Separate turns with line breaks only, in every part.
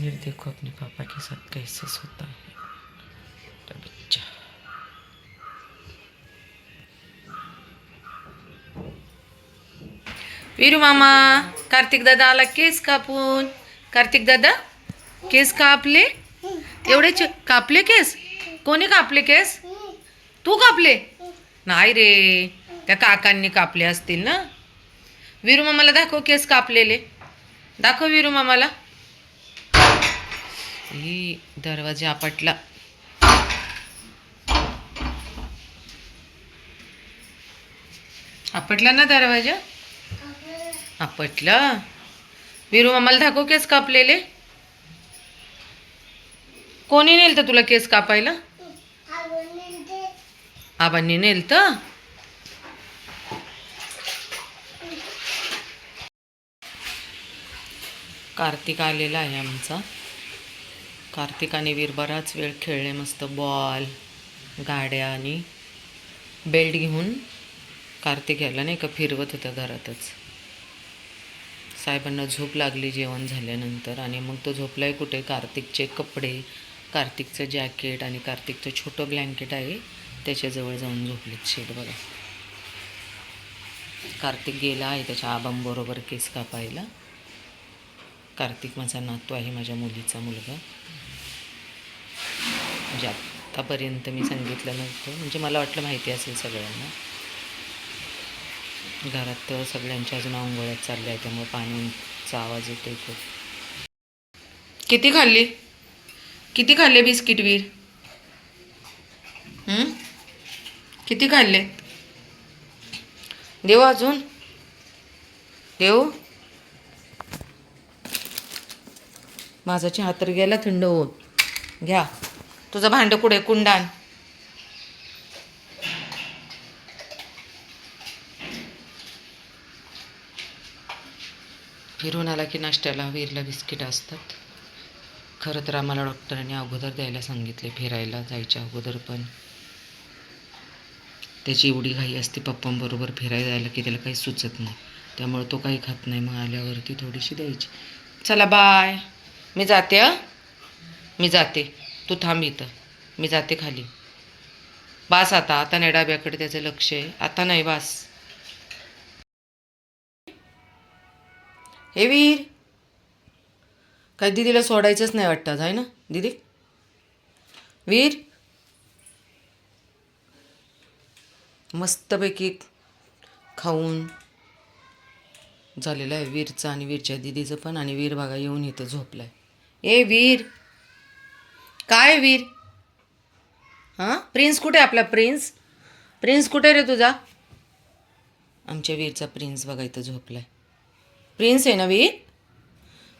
वीर देखो अपने पापा के साथ कैसे सोता है बच्चा। वीरू मामा, कार्तिक दादा आला केस कापून. कार्तिक दादा केस कापले. एवढे कापले केस. कोणी कापले केस? तू कापले? नाही रे, त्या काकांनी कापले असतील ना. वीरू मामाला दाखव केस कापलेले. दाखव वीरू मामाला. ही दरवाजा आपटला. आपटला ना दरवाजा. आपटला. वीरू मामाला दाखव केस कापलेले. कोणी नेलतं तुला केस कापायला? आबांनी नेलतं. कार्तिक आलेला आहे आमचा. कार्तिक आणि वीर बराच वेळ खेळले मस्त. बॉल, गाड्या आणि बेल्ट घेऊन कार्तिक याला नाही का फिरवत होता घरातच. साहेबांना झोप लागली जेवण झाल्यानंतर आणि मग तो झोपलाय कुठे. कार्तिकचे कपडे, कार्तिकचं जॅकेट आणि कार्तिकचं छोटं ब्लँकेट आहे त्याच्याजवळ जाऊन झोपलेत शेट बघा. कार्तिक गेला आहे त्याच्या आबांबरोबर केस कापायला. कार्तिक माझा नातू आहे, माझ्या मुलीचा मुलगा. म्हणजे आत्तापर्यंत मी सांगितलं नव्हतं, म्हणजे मला वाटलं माहिती असेल सगळ्यांना. घरात तर सगळ्यांच्या अजून आंघोळ्यात चालल्या आहे त्यामुळे पाण्याचा आवाज येतो खूप. किती खाल्ले बिस्किट वीर? किती खाल्ले? देऊ अजून? देऊ? माझा चहा तर गेला थंड होत. घ्या तुझं भांडं कुठे कुंडान. फिरून आला की नाश्त्याला वीरला बिस्किट असतात. खरं तर आम्हाला डॉक्टरांनी अगोदर द्यायला सांगितले फिरायला जायच्या अगोदर, पण त्याची एवढी घाई असते पप्पांबरोबर फिरायला जायला की त्याला काही सुचत नाही. त्यामुळे तो काही खात नाही. मग आल्यावरती थोडीशी द्यायची. चला बाय, मी जाते. मी जाते, तू थांब इथं. मी जाते खाली. बास आता नाही डाब्याकडे त्याचं लक्ष आहे. आता नाही बास. हे वीर, काय दीदीला सोडायचंच नाही वाटतं आहे ना दीदी? वीर मस्तपैकी खाऊन झालेलं आहे वीरचं आणि वीरच्या दीदीचं पण. आणि वीर बघा येऊन इथं झोपलाय. ए वीर, काय वीर? हां प्रिन्स कुठे आपला? प्रिन्स प्रिन्स कुठे रे तुझा? आमच्या वीरचा प्रिन्स बघा इथं झोपलाय. प्रिन्स आहे ना वीर?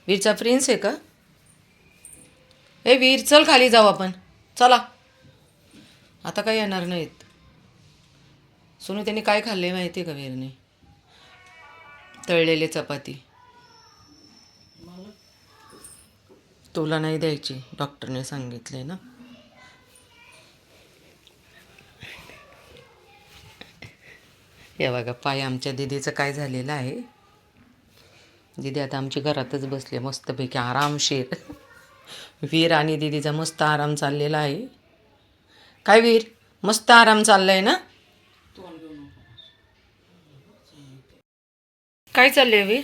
वीरचा प्रिन्स आहे का? ए वीर चल खाली जाऊ आपण. चला आता काही येणार नाहीत. सोनू त्यांनी काय खाल्ले माहिती आहे का वीरने? तळलेले चपाती. तुला नाही द्यायची, डॉक्टरने सांगितले ना. हे बघा पाय आमच्या दीदीचं काय झालेलं आहे. दीदी आता आमची घरातच बसले मस्तपैकी आरामशीर. वीर आणि दीदीचा मस्त आराम चाललेला आहे. काय वीर, मस्त आराम चाललाय ना? काय चाललंय वीर?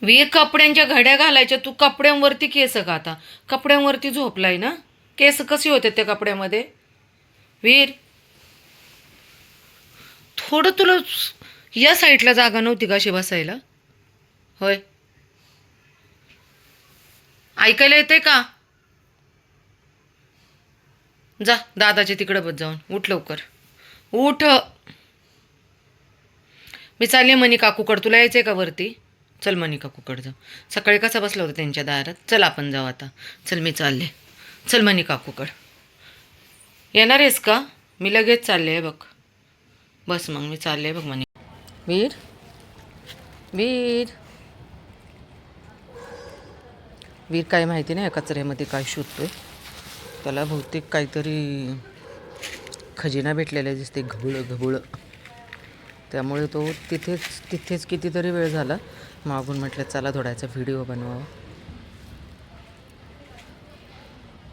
वीर कपड्यांच्या घड्या घालायच्या, तू कपड्यांवरती केस का? आता कपड्यांवरती झोपलाय ना. केस कसे होते त्या कपड्यामध्ये? वीर थोडं तुला या साईडला जागा नव्हती का अशी बसायला? होय, ऐकायला येते का? जा दादाच्या तिकडं बस जाऊन. उठ लवकर उठ. मी चालले मनी काकूकड. तुला यायचंय का वरती? चल मनी काकूकड जाऊ. सकाळी कसा बसला होता त्यांच्या दारात. चल आपण जाऊ आता. चल मी चालले. चल मनी काकूकड. येणार आहेस का? मी लगेच चालले आहे बघ. बस मग मी चालले बघ मनी. वीर वीर वीर काय माहिती नाही कचऱ्यामध्ये काय शोधतोय. त्याला बहुतेक काहीतरी खजिना भेटलेला दिसते, घबुळं घबुळं. त्यामुळे तो तिथेच कितीतरी वेळ झाला. मागून म्हटलं चला थोड्याचा व्हिडिओ बनवावा.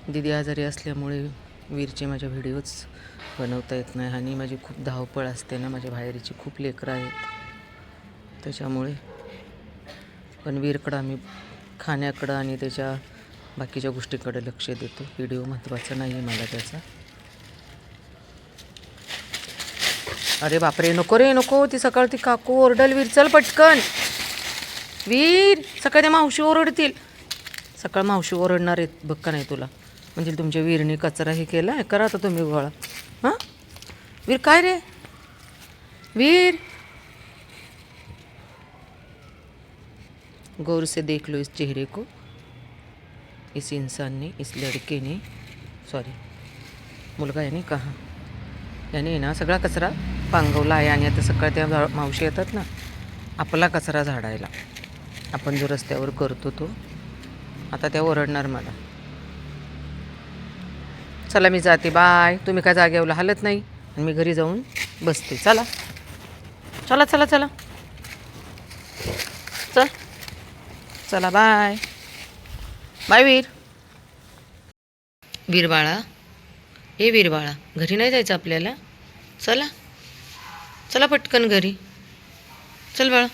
दीदी आजारी असल्यामुळे वीरचे माझ्या व्हिडिओज बनवता येत नाही आणि माझी खूप धावपळ असते ना, माझ्या बाहेरची खूप लेकरं आहेत त्याच्यामुळे. पण वीरकडं आम्ही खाण्याकडं आणि त्याच्या बाकीच्या गोष्टीकडे लक्ष देतो. व्हिडिओ महत्त्वाचा नाही आहे मला त्याचा. अरे बापरे, नको रे नको, ती सकाळ ती काकू ओरडल. वीर चल पटकन, वीर सकाळ त्या मावशी ओरडतील. सकाळ मावशी ओरडणार आहेत बघ का नाही तुला. म्हणजे तुमच्या वीरने कचरा हे केला आहे, करा आता तुम्ही गोळा. हां वीर, काय रे वीर, गौर से देख लो इस चेहरे को, इस इंसान ने, इस लड़के ने, सॉरी मुलगा आहे नाही का, याने ना सगळा कचरा पांगवला आहे. आणि आता सकाळ त्या मावशी येतात ना आपला कचरा झाडायला, आपण जो रस्त्यावर करतो तो. आता त्या ओरडणार मला. चला मी जाते, बाय. तुम्ही काय जागेवला हालत नाही आणि मी घरी जाऊन बसते. चला चला चला चला चल, चला बाय बाय. वीर, वीर बाळा, हे वीर बाळा, घरी नाही जायचं आपल्याला. चला चला पटकन घरी, चल बाळा.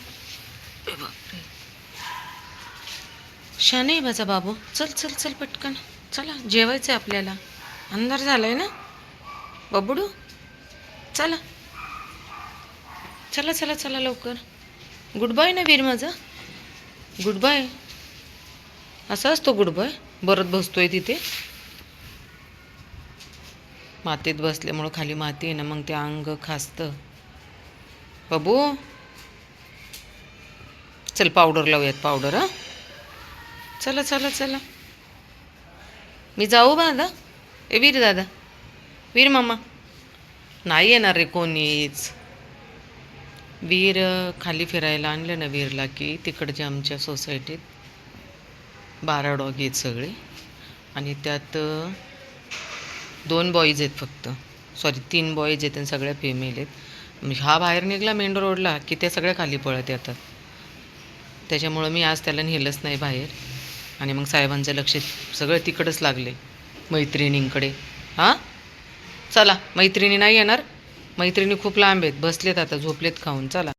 शाने आहे माझा बाबू. चल चल चल पटकन, चला जेवायचं आहे आपल्याला. अंधार झालाय ना बबडू. चला चला चला चला लवकर. गुड बाय ना वीर माझा, गुड बाय. असा असतो गुड बाय. बरत बसतोय तिथे मातीत बसल्यामुळं, खाली माती आहे ना, मग ते अंग खासतं. बबू चल पावडर लावूयात, पावडर. हां चला चला चला. मी जाऊ दादा, ए वीर दादा, वीर मामा. नाही येणार रे कोणीच. वीर खाली फिरायला आणलं ना वीरला की तिकडच्या आमच्या सोसायटीत 12 डॉग आहेत सगळे, आणि त्यात 2 बॉईज आहेत फक्त, सॉरी 3 बॉईज आहेत आणि सगळ्या फिमेल आहेत. हा बाहेर निघाला मेन रोडला की त्या सगळ्या खाली पळत येतात. त्याच्यामुळं मी आज त्याला नेलंच नाही बाहेर. आणि मग साहेबांचं लक्ष सगळं तिकडंच लागले, मैत्रिणींकडे. हां चला, मैत्रिणी नाही येणार, मैत्रिणी खूप लांब आहेत, बसलेत आता, झोपलेत खाऊन. चला